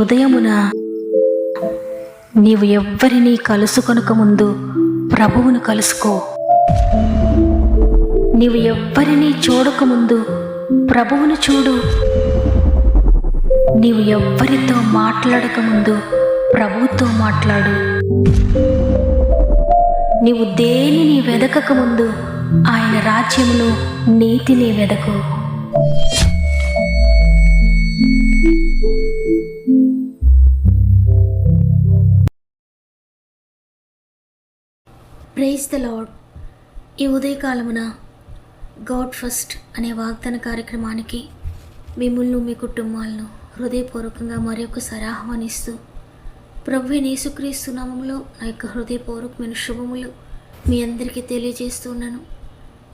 ఉదయమున నీవు ఎవ్వరినీ కలుసుకొనక ముందు ప్రభువును కలుసుకో. నీవు ఎవ్వరినీ చూడకముందు ప్రభువును చూడు. నీవు ఎవ్వరితో మాట్లాడకముందు ప్రభువుతో మాట్లాడు. నీవు దేనిని వెదకకముందు ఆయన రాజ్యమును నీతిని వెదకు. Praise the lord. ఈ ఉదయకాలమున గాడ్ ఫస్ట్ అనే వాగ్దాన కార్యక్రమానికి మిమ్మల్ని మీ కుటుంబాలను హృదయపూర్వకంగా మరొకసారి ఆహ్వానిస్తూ ప్రభువైన యేసుక్రీస్తు నామములో నా యొక్క హృదయపూర్వకమైన శుభములు మీ అందరికీ తెలియజేస్తున్నాను.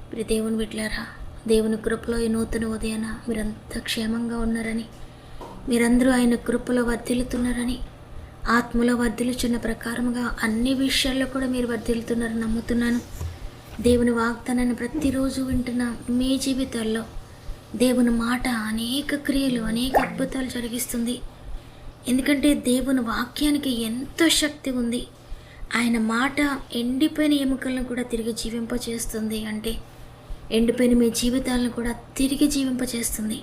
ప్రియ దేవుని బిడ్డలారా, దేవుని కృపలో ఈ నూతన ఉదయాన మీరంతా క్షేమంగా ఉన్నారని, మీరందరూ ఆయన కృపలో వర్ధిల్లుతున్నారని, ఆత్మలో వర్ధిల్లుచున్న ప్రకారముగా అన్ని విషయాల్లో కూడా మీరు వర్ధిల్లుతున్నారని నమ్ముతున్నాను. దేవుని వాగ్దానాన్ని ప్రతిరోజు వింటున్న మీ జీవితాల్లో దేవుని మాట అనేక క్రియలు, అనేక అద్భుతాలు జరిగిస్తుంది. ఎందుకంటే దేవుని వాక్యానికి ఎంతో శక్తి ఉంది. ఆయన మాట ఎండిపోయిన ఎముకలను కూడా తిరిగి జీవింపచేస్తుంది. అంటే ఎండిపోయిన మీ జీవితాలను కూడా తిరిగి జీవింపచేస్తుంది.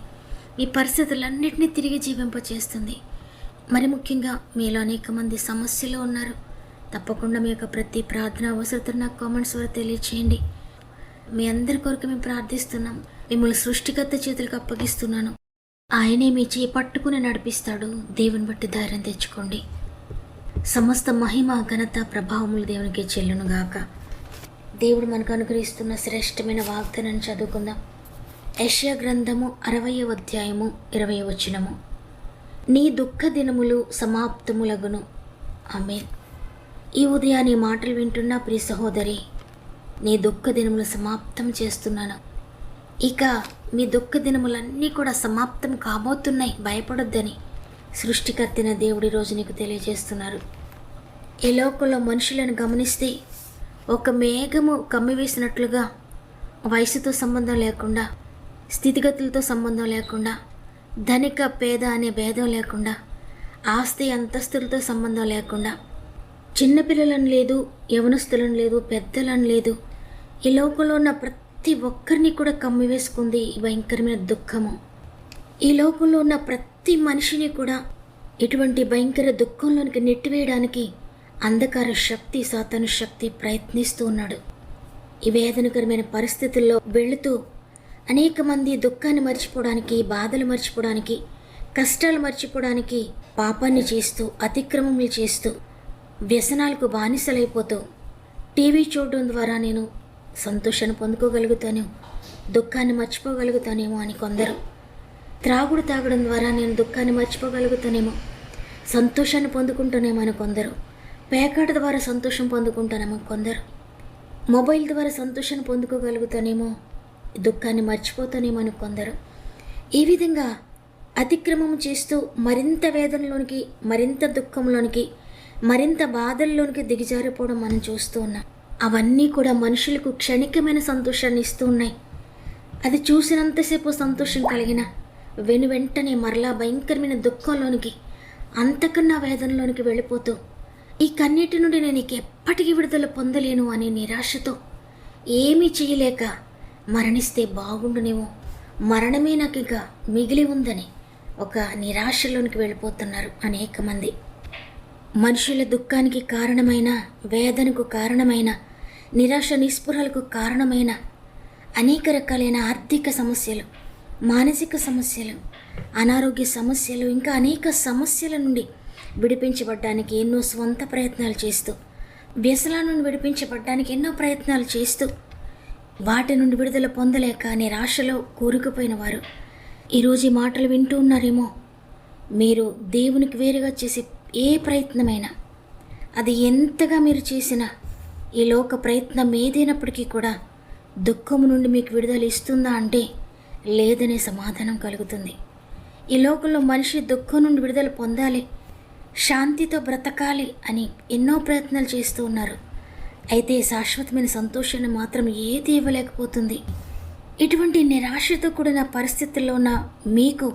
ఈ పరిస్థితులన్నింటినీ తిరిగి జీవింపచేస్తుంది. మరి ముఖ్యంగా మీలో అనేక మంది సమస్యలు ఉన్నారు. తప్పకుండా మీ యొక్క ప్రతి ప్రార్థన అవసరతను నాకు కామెంట్స్ ద్వారా తెలియచేయండి. మీ అందరి కొరకు మేము ప్రార్థిస్తున్నాం. మిమ్మల్ని సృష్టికర్త చేతులకు అప్పగిస్తున్నాను. ఆయనే మీ చేయి పట్టుకుని నడిపిస్తాడు. దేవుని బట్టి ధైర్యం తెచ్చుకోండి. సమస్త మహిమ, ఘనత, ప్రభావములు దేవునికి చెల్లునుగాక. దేవుడు మనకు అనుగ్రహిస్తున్న శ్రేష్టమైన వాగ్దానాన్ని చదువుకుందాం. యెషయా గ్రంథము 60వ అధ్యాయము 20వ వచనము. నీ దుఃఖ దినములు సమాప్తములగును. ఆమేన్. ఈ ఉదయాన్ని మాటలు వింటున్న ప్రియ సహోదరి, నీ దుఃఖ దినములు సమాప్తం చేస్తున్నాను. ఇక మీ దుఃఖ దినములన్నీ కూడా సమాప్తం కాబోతున్నాయి. భయపడొద్దని సృష్టికర్తైన దేవుడి రోజు నీకు తెలియజేస్తున్నారు. ఈ లోకంలో మనుషులను గమనిస్తే ఒక మేఘము కమ్మివేసినట్లుగా వయసుతో సంబంధం లేకుండా, స్థితిగతులతో సంబంధం లేకుండా, ధనిక పేద అనే భేదం లేకుండా, ఆస్తి అంతస్తులతో సంబంధం లేకుండా, చిన్నపిల్లలను లేదు, యవనస్తులను లేదు, పెద్దలను లేదు, ఈ లోకంలో ఉన్న ప్రతి ఒక్కరిని కూడా కమ్మివేసుకుంది ఈ భయంకరమైన దుఃఖము. ఈ లోకంలో ఉన్న ప్రతి మనిషిని కూడా ఇటువంటి భయంకర దుఃఖంలోనికి నెట్టివేయడానికి అంధకార శక్తి, సాతాను శక్తి ప్రయత్నిస్తూ ఉన్నాడు. ఈ వేదనకరమైన పరిస్థితుల్లో వెళుతూ అనేక మంది దుఃఖాన్ని మర్చిపోవడానికి, బాధలు మర్చిపోవడానికి, కష్టాలు మర్చిపోవడానికి పాపాన్ని చేస్తూ, అతిక్రమములు చేస్తూ, వ్యసనాలకు బానిసలైపోతూ, టీవీ చూడడం ద్వారా నేను సంతోషాన్ని పొందుకోగలుగుతాను, దుఃఖాన్ని మర్చిపోగలుగుతానేమో అని కొందరు, త్రాగుడు తాగడం ద్వారా నేను దుఃఖాన్ని మర్చిపోగలుగుతానేమో, సంతోషాన్ని పొందుకుంటానేమో అని కొందరు, పేకాట ద్వారా సంతోషం పొందుకుంటానేమో కొందరు, మొబైల్ ద్వారా సంతోషాన్ని పొందుకోగలుగుతానేమో, దుఃఖాన్ని మర్చిపోతానేమో అని కొందరు. ఈ విధంగా అతిక్రమం చేస్తూ మరింత వేదనలోనికి, మరింత దుఃఖంలోనికి, మరింత బాధల్లోనికి దిగజారిపోవడం మనం చూస్తూ ఉన్నాం. అవన్నీ కూడా మనుషులకు క్షణికమైన సంతోషాన్ని ఇస్తూ ఉన్నాయి. అది చూసినంతసేపు సంతోషం కలిగిన వెంటనే మరలా భయంకరమైన దుఃఖంలోనికి, అంతకన్నా వేదనలోనికి వెళ్ళిపోతూ, ఈ కన్నీటి నుండి నేను నీకు ఎప్పటికీ విడుదల పొందలేను అనే నిరాశతో ఏమీ చేయలేక మరణిస్తే బాగుండునేమో, మరణమే నాకు ఇక మిగిలి ఉందని ఒక నిరాశలోనికి వెళ్ళిపోతున్నారు అనేక మంది. మనుషుల దుఃఖానికి కారణమైన, వేదనకు కారణమైన, నిరాశ నిస్పృహలకు కారణమైన అనేక రకాలైన ఆర్థిక సమస్యలు, మానసిక సమస్యలు, అనారోగ్య సమస్యలు, ఇంకా అనేక సమస్యల నుండి విడిపించబడ్డానికి ఎన్నో స్వంత ప్రయత్నాలు చేస్తూ, వ్యసనాల నుండి విడిపించబడ్డానికి ఎన్నో ప్రయత్నాలు చేస్తూ, వాటి నుండి విడుదల పొందలేక నిరాశలో కూరుకుపోయిన వారు ఈరోజు ఈ మాటలు వింటూ ఉన్నారేమో. మీరు దేవునికి వేరుగా చేసే ఏ ప్రయత్నమైనా, అది ఎంతగా మీరు చేసినా, ఈ లోక ప్రయత్నం ఏదైనప్పటికీ కూడా దుఃఖము నుండి మీకు విడుదల ఇస్తుందా అంటే లేదనే సమాధానం కలుగుతుంది. ఈ లోకంలో మనిషి దుఃఖం నుండి విడుదల పొందాలి, శాంతితో బ్రతకాలి అని ఎన్నో ప్రయత్నాలు చేస్తూ ఉన్నారు. అయితే శాశ్వతమైన సంతోషాన్ని మాత్రం ఏది ఇవ్వలేకపోతుంది. ఇటువంటి నిరాశతో కూడిన పరిస్థితుల్లో ఉన్న మీకు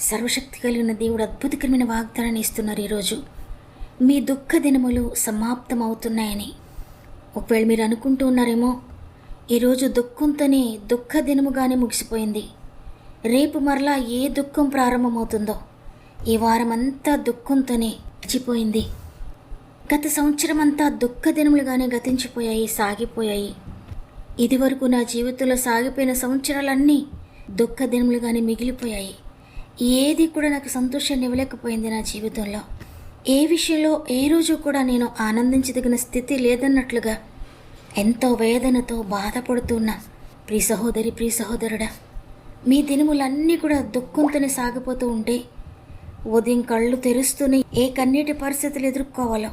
సర్వశక్తి కలిగిన దేవుడు అద్భుతకరమైన వాగ్దానాన్ని ఇస్తున్నారు. ఈరోజు మీ దుఃఖ దినములు సమాప్తం అవుతున్నాయని. ఒకవేళ మీరు అనుకుంటూ ఉన్నారేమో, ఈరోజు దుఃఖంతోనే దుఃఖ దినముగానే ముగిసిపోయింది, రేపు మరలా ఏ దుఃఖం ప్రారంభమవుతుందో, ఈ వారమంతా దుఃఖంతోనే గడిచిపోయింది, గత సంవత్సరం అంతా దుఃఖ దినములుగానే గతించిపోయాయి, సాగిపోయాయి, ఇదివరకు నా జీవితంలో సాగిపోయిన సంవత్సరాలన్నీ దుఃఖ దినములుగానే మిగిలిపోయాయి, ఏది కూడా నాకు సంతోషాన్ని ఇవ్వలేకపోయింది, నా జీవితంలో ఏ విషయంలో ఏ రోజు కూడా నేను ఆనందించదగిన స్థితి లేదన్నట్లుగా ఎంతో వేదనతో బాధపడుతున్నా ప్రియ సహోదరి, ప్రియ సహోదరుడా, మీ దినములన్నీ కూడా దుఃఖంతోనే సాగిపోతూ ఉంటే, ఉదయం కళ్ళు తెరుస్తూనే ఏ కన్నీటి పరిస్థితులు ఎదుర్కోవాలో,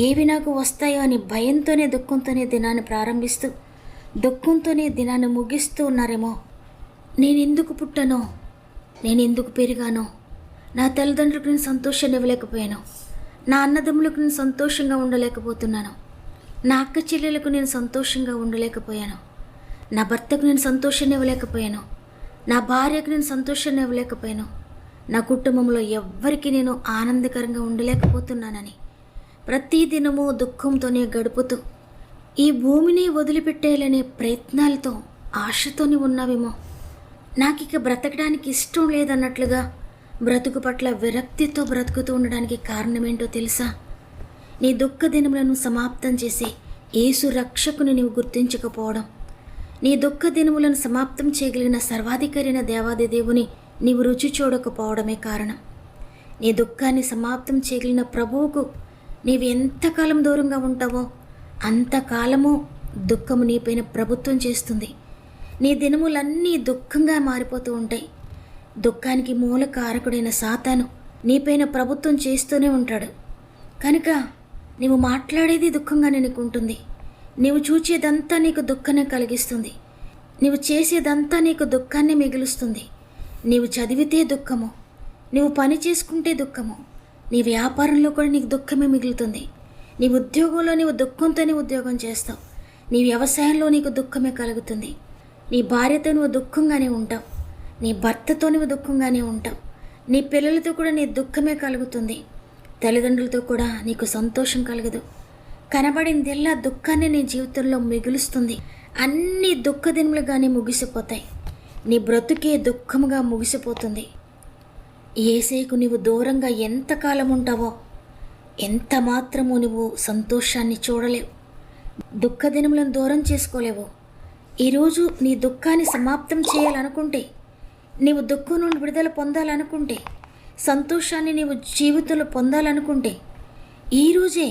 ఏవి నాకు వస్తాయో అని భయంతోనే దుఃఖంతోనే దినాన్ని ప్రారంభిస్తూ దుఃఖంతోనే దినాన్ని ముగిస్తూ ఉన్నారేమో. నేను ఎందుకు పుట్టానో, నేను ఎందుకు పెరిగానో, నా తల్లిదండ్రులకు నేను సంతోషాన్ని ఇవ్వలేకపోయాను, నా అన్నదమ్ములకు నేను సంతోషంగా ఉండలేకపోతున్నాను, నా అక్క చెల్లెలకు నేను సంతోషంగా ఉండలేకపోయాను, నా భర్తకు నేను సంతోషాన్ని ఇవ్వలేకపోయాను, నా భార్యకు నేను సంతోషాన్ని ఇవ్వలేకపోయాను, నా కుటుంబంలో ఎవ్వరికి నేను ఆనందకరంగా ఉండలేకపోతున్నానని ప్రతి దినము దుఃఖంతోనే గడుపుతూ ఈ భూమిని వదిలిపెట్టేయాలనే ప్రయత్నాలతో ఆశతోని ఉన్నావేమో. నాకిక బ్రతకడానికి ఇష్టం లేదన్నట్లుగా బ్రతుకు పట్ల విరక్తితో బ్రతుకుతూ ఉండడానికి కారణమేంటో తెలుసా? నీ దుఃఖ దినములను సమాప్తం చేసే యేసు రక్షకుని నీవు గుర్తించకపోవడం, నీ దుఃఖ దినములను సమాప్తం చేయగలిగిన సర్వాధికారైన దేవాది దేవుని నీవు రుచి చూడకపోవడమే కారణం. నీ దుఃఖాన్ని సమాప్తం చేయగలిగిన ప్రభువుకు నీవు ఎంతకాలం దూరంగా ఉంటావో అంతకాలము దుఃఖము నీపైన ప్రభుత్వం చేస్తుంది. నీ దినములన్నీ దుఃఖంగా మారిపోతూ ఉంటాయి. దుఃఖానికి మూల కారకుడైన సాతాను నీపైన ప్రభుత్వం చేస్తూనే ఉంటాడు. కనుక నీవు మాట్లాడేది దుఃఖంగానే నీకు ఉంటుంది, నీవు చూచేదంతా నీకు దుఃఖాన్ని కలిగిస్తుంది, నీవు చేసేదంతా నీకు దుఃఖాన్ని మిగులుస్తుంది. నీవు చదివితే దుఃఖము, నీవు పని చేసుకుంటే దుఃఖము, నీ వ్యాపారంలో కూడా నీకు దుఃఖమే మిగులుతుంది, నీ ఉద్యోగంలో నీవు దుఃఖంతోనే ఉద్యోగం చేస్తావు, నీ వ్యవసాయంలో నీకు దుఃఖమే కలుగుతుంది, నీ భార్యతో నువ్వు దుఃఖంగానే ఉంటావు, నీ భర్తతో నువ్వు దుఃఖంగానే ఉంటావు, నీ పిల్లలతో కూడా నీ దుఃఖమే కలుగుతుంది, తల్లిదండ్రులతో కూడా నీకు సంతోషం కలగదు. కనబడిందెల్లా దుఃఖాన్ని నీ జీవితంలో మిగులుస్తుంది. అన్ని దుఃఖ దినములుగానే ముగిసిపోతాయి. నీ బ్రతుకే దుఃఖముగా ముగిసిపోతుంది. యేసేకు నీవు దూరంగా ఎంతకాలం ఉంటావో ఎంత మాత్రము నువ్వు సంతోషాన్ని చూడలేవు, దుఃఖ దినములను దూరం చేసుకోలేవు. ఈరోజు నీ దుఃఖాన్ని సమాప్తం చేయాలనుకుంటే, నీవు దుఃఖం నుండి విడుదల పొందాలనుకుంటే, సంతోషాన్ని నీవు జీవితంలో పొందాలనుకుంటే, ఈరోజే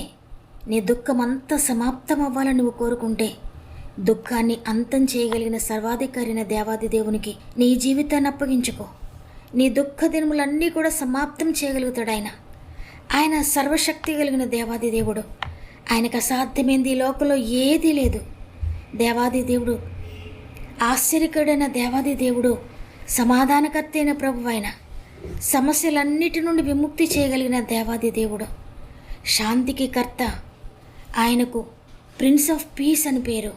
నీ దుఃఖం అంతా సమాప్తం అవ్వాలని నువ్వు కోరుకుంటే, దుఃఖాన్ని అంతం చేయగలిగిన సర్వాధికారైన దేవాది దేవునికి నీ జీవితాన్ని అప్పగించుకో. నీ దుఃఖ దినములన్నీ కూడా సమాప్తం చేయగలుగుతాడు ఆయన. ఆయన సర్వశక్తి కలిగిన దేవాది దేవుడు. ఆయనకు అసాధ్యమైంది ఈ లోకంలో ఏదీ లేదు. దేవాది దేవుడు, ఆశ్చర్యకరుడైన దేవాది దేవుడు, సమాధానకర్త అయిన ప్రభువు ఆయన, సమస్యలన్నిటి నుండి విముక్తి చేయగలిగిన దేవాది దేవుడు, శాంతికి కర్త. ఆయనకు ప్రిన్స్ ఆఫ్ పీస్ అని పేరు,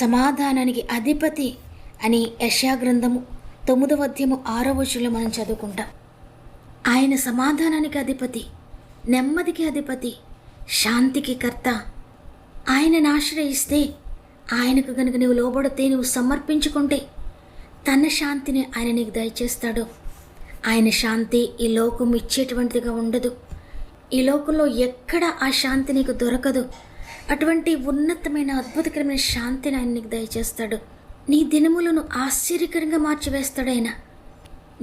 సమాధానానికి అధిపతి అని యెషయా గ్రంథము 9వ అధ్యాయము 6వ వచనంలో మనం చదువుకుంటాం. ఆయన సమాధానానికి అధిపతి, నెమ్మదికి అధిపతి, శాంతికి కర్త. ఆయనను ఆశ్రయిస్తే, ఆయనకు గనుక నువ్వు లోబడితే, నువ్వు సమర్పించుకుంటే తన శాంతిని ఆయన నీకు దయచేస్తాడు. ఆయన శాంతి ఈ లోకం ఇచ్చేటువంటిదిగా ఉండదు. ఈ లోకంలో ఎక్కడ ఆ శాంతి నీకు దొరకదు. అటువంటి ఉన్నతమైన అద్భుతకరమైన శాంతిని ఆయన నీకు దయచేస్తాడు. నీ దినములను ఆశ్చర్యకరంగా మార్చివేస్తాడు ఆయన.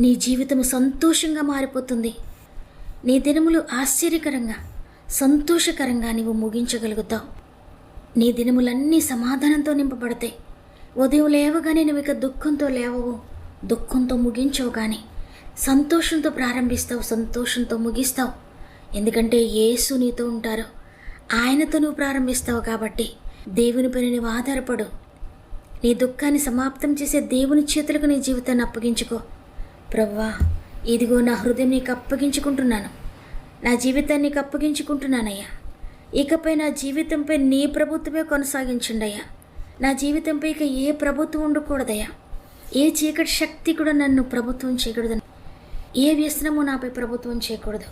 నీ జీవితము సంతోషంగా మారిపోతుంది. నీ దినములు ఆశ్చర్యకరంగా, సంతోషకరంగా నీవు ముగించగలుగుతావు. నీ దినములన్నీ సమాధానంతో నింపబడతాయి. ఉదయం లేవగానే నువ్వు ఇక దుఃఖంతో లేవవు, దుఃఖంతో ముగించవు, కానీ సంతోషంతో ప్రారంభిస్తావు, సంతోషంతో ముగిస్తావు. ఎందుకంటే యేసు నీతో ఉంటారు, ఆయనతో నువ్వు ప్రారంభిస్తావు. కాబట్టి దేవునిపైన నువ్వు ఆధారపడు. నీ దుఃఖాన్ని సమాప్తం చేసే దేవుని చేతులకు నీ జీవితాన్ని అప్పగించుకో. ప్రభువా, ఇదిగో నా హృదయం నీకు అప్పగించుకుంటున్నాను, నా జీవితాన్ని నీకు అప్పగించుకుంటున్నానయ్యా. ఇకపై నా జీవితంపై నీ ప్రభుత్వమే కొనసాగించండి అయ్యా. నా జీవితంపై ఇక ఏ ప్రభుత్వం ఉండకూడదయ్యా. ఏ చీకటి శక్తి కూడా నన్ను ప్రభుత్వం చేయకూడదని ఏ వ్యసనము నాపై ప్రభుత్వం చేయకూడదు.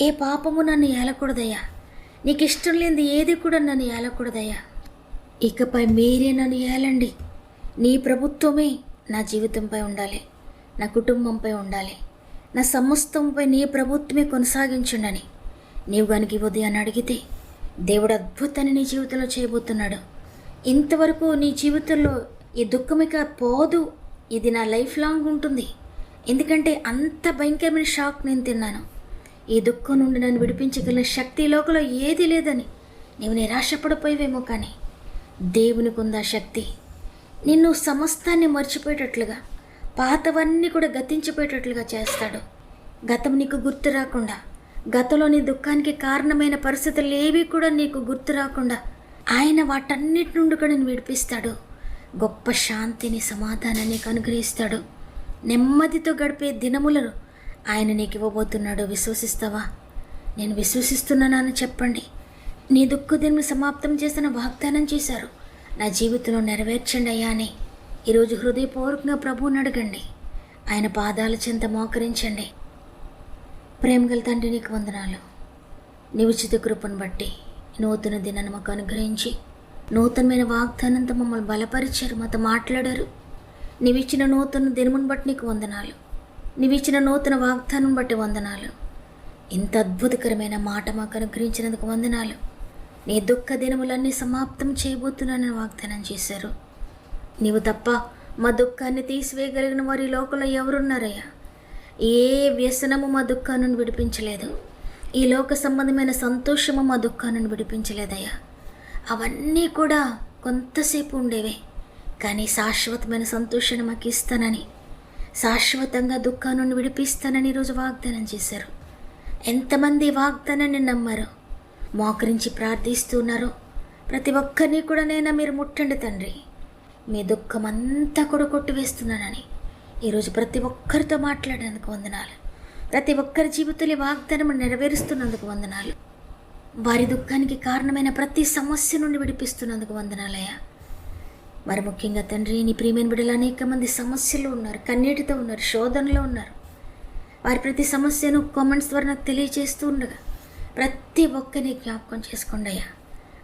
ఏ పాపము నన్ను ఏలకూడదయ్యా. నీకు ఇష్టం లేనిది ఏది కూడా నన్ను ఏలకూడదయ్యా. ఇకపై మీరే నన్ను ఏలండి. నీ ప్రభుత్వమే నా జీవితంపై ఉండాలి, నా కుటుంబంపై ఉండాలి, నా సమస్తంపై నీ ప్రభుత్వమే కొనసాగించుండని నీవు గనుక ఈ ఉదయాన్ని అడిగితే దేవుడు అద్భుతాన్ని నీ జీవితంలో చేయబోతున్నాడు. ఇంతవరకు నీ జీవితంలో ఈ దుఃఖం ఇక పోదు, ఇది నా లైఫ్ లాంగ్ ఉంటుంది. ఎందుకంటే అంత భయంకరమైన షాక్ నేను తిన్నాను. ఈ దుఃఖం నుండి నన్ను విడిపించగలిగిన శక్తి లోకంలో ఏది లేదని నీవు నిరాశపడిపోయేవేమో, కానీ దేవునికి ఉందా శక్తి. నిన్ను సమస్తాన్ని మర్చిపోయేటట్లుగా, పాతవన్నీ కూడా గతించిపోయేటట్లుగా చేస్తాడు. గతం నీకు గుర్తు రాకుండా, గతంలో నీ దుఃఖానికి కారణమైన పరిస్థితులు ఏవి కూడా నీకు గుర్తు రాకుండా ఆయన వాటన్నిటి నుండి కూడా నేను విడిపిస్తాడు. గొప్ప శాంతిని, సమాధానాన్ని నీకు అనుగ్రహిస్తాడు. నెమ్మదితో గడిపే దినములను ఆయన నీకు ఇవ్వబోతున్నాడు. విశ్వసిస్తావా? నేను విశ్వసిస్తున్నానని చెప్పండి. నీ దుఃఖ దినం సమాప్తం చేసిన వాగ్దానం చేశారు, నా జీవితంలో నెరవేర్చండి అయ్యా అని ఈరోజు హృదయపూర్వకంగా ప్రభువుని అడగండి. ఆయన పాదాల చెంత మోకరించండి. ప్రేమగల తండ్రి, నీకు వందనాలు. నీ ఉచిత కృపను బట్టి నూతన దినాన్ని మాకు అనుగ్రహించి నూతనమైన వాగ్దానంతో మమ్మల్ని బలపరిచారు, మాతో మాట్లాడారు. నీవిచ్చిన నూతన దినమును బట్టి నీకు వందనాలు. నీవిచ్చిన నూతన వాగ్దానం బట్టి వందనాలు. ఇంత అద్భుతకరమైన మాట మాకు అనుగ్రహించినందుకు వందనాలు. నీ దుఃఖ దినములన్నీ సమాప్తం చేయబోతున్నానని వాగ్దానం చేశారు. నీవు తప్ప మా దుఃఖాన్ని తీసివేయగలిగిన వారి లోకంలో ఎవరున్నారయ్యా? ఏ వ్యసనము మా దుఃఖాన్ని విడిపించలేదు. ఈ లోక సంబంధమైన సంతోషము మా దాన్ని విడిపించలేదయ్యా. అవన్నీ కూడా కొంతసేపు ఉండేవే, కానీ శాశ్వతమైన సంతోషాన్ని మాకు ఇస్తానని, శాశ్వతంగా దుఃఖాన్ని విడిపిస్తానని ఈరోజు వాగ్దానం చేశారు. ఎంతమంది వాగ్దానాన్ని నమ్మారో, మోకరించి ప్రార్థిస్తున్నారో ప్రతి ఒక్కరిని కూడా నేను మీరు ముట్టండి తండ్రి. మీ దుఃఖం అంతా కూడా కొట్టివేస్తున్నానని ఈరోజు ప్రతి ఒక్కరితో మాట్లాడేందుకు వందనాలు. ప్రతి ఒక్కరి జీవితంలో వాగ్దానం నెరవేరుస్తున్నందుకు వందనాలు. వారి దుఃఖానికి కారణమైన ప్రతి సమస్య నుండి విడిపిస్తున్నందుకు వందనాలయ్యా. మరి ముఖ్యంగా తండ్రి, నీ ప్రియమైన బిడ్డలు అనేక మంది సమస్యలు ఉన్నారు, కన్నీటితో ఉన్నారు, శోధనలో ఉన్నారు. వారి ప్రతి సమస్యను కామెంట్స్ ద్వారా నాకు తెలియజేస్తూ ఉండగా ప్రతి ఒక్కరిని జ్ఞాపకం చేసుకోండి అయ్యా.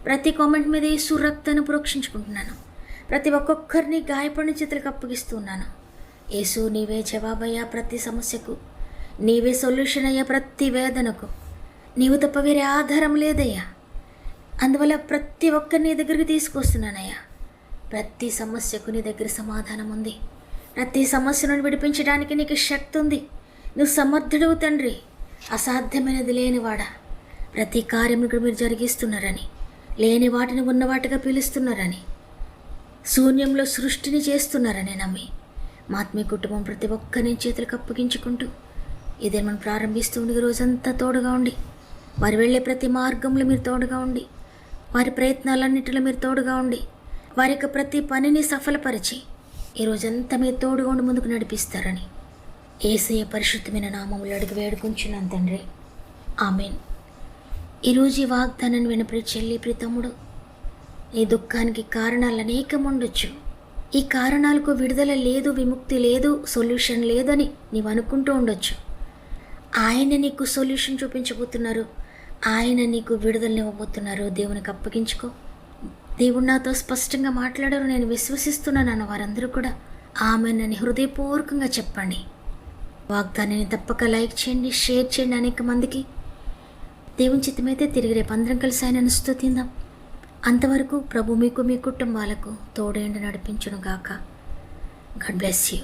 ప్రతి కామెంట్ మీద యేసు రక్తాన్ని ప్రోక్షించుకుంటున్నాను. ప్రతి ఒక్కొక్కరిని గాయపడిన చేతులకు అప్పగిస్తున్నాను. యేసు, నీవే జవాబయ్యా ప్రతి సమస్యకు, నీవే సొల్యూషన్ అయ్యా ప్రతి వేదనకు. నీవు తప్ప వేరే ఆధారం లేదయ్యా. అందువల్ల ప్రతి ఒక్కరిని నీ దగ్గరికి తీసుకొస్తున్నానయ్యా. ప్రతి సమస్యకు నీ దగ్గర సమాధానం ఉంది. ప్రతి సమస్యను విడిపించడానికి నీకు శక్తి ఉంది. నువ్వు సమర్థుడవు తండ్రి, అసాధ్యమైనది లేనివాడా. ప్రతి కార్యమును మీరు జరిగిస్తున్నారని, లేని వాటిని ఉన్న వాటిగా పిలుస్తున్నారని, శూన్యంలో సృష్టిని చేస్తున్నారని నమ్మి మా ఆత్మీయ కుటుంబం ప్రతి ఒక్కరిని చేతులకు అప్పగించుకుంటూ ఇదే మనం ప్రారంభిస్తూ ఉండి రోజంతా తోడుగా ఉండి, వారు వెళ్ళే ప్రతి మార్గంలో మీరు తోడుగా ఉండి, వారి ప్రయత్నాలన్నింటిలో మీరు తోడుగా ఉండి, వారి యొక్క ప్రతి పనిని సఫలపరిచి ఈ రోజంతా మీరు తోడుగా ఉండి ముందుకు నడిపిస్తారని యేసయ్య పరిశుద్ధమైన నామములో అడిగి వేడుకుంటున్నాను తండ్రి. ఆమేన్. ఈరోజు ఈ వాగ్దానాన్ని విన్న ప్రియ చెల్లి, ప్రియ తమ్ముడు, ఈ దుఃఖానికి కారణాలు అనేకం ఉండొచ్చు. ఈ కారణాలకు విడుదల లేదు, విముక్తి లేదు, సొల్యూషన్ లేదని నీవు అనుకుంటూ ఉండొచ్చు. ఆయన నీకు సొల్యూషన్ చూపించబోతున్నారు, ఆయన నీకు విడుదలనివ్వబోతున్నారు. దేవునికి అప్పగించుకో. దేవుడు నాతో స్పష్టంగా మాట్లాడారు, నేను విశ్వసిస్తున్నాను అన్న వారందరూ కూడా ఆమెనని హృదయపూర్వకంగా చెప్పండి. వాగ్దానాన్ని తప్పక లైక్ చేయండి, షేర్ చేయండి అనేక మందికి. దేవుని చిత్తమైతే తిరిగి రేపు అందరం కలిసి ఆయనను స్తుతిందాం. అంతవరకు ప్రభు మీకు, మీ కుటుంబాలకు తోడేండి నడిపించును గాక. God bless you.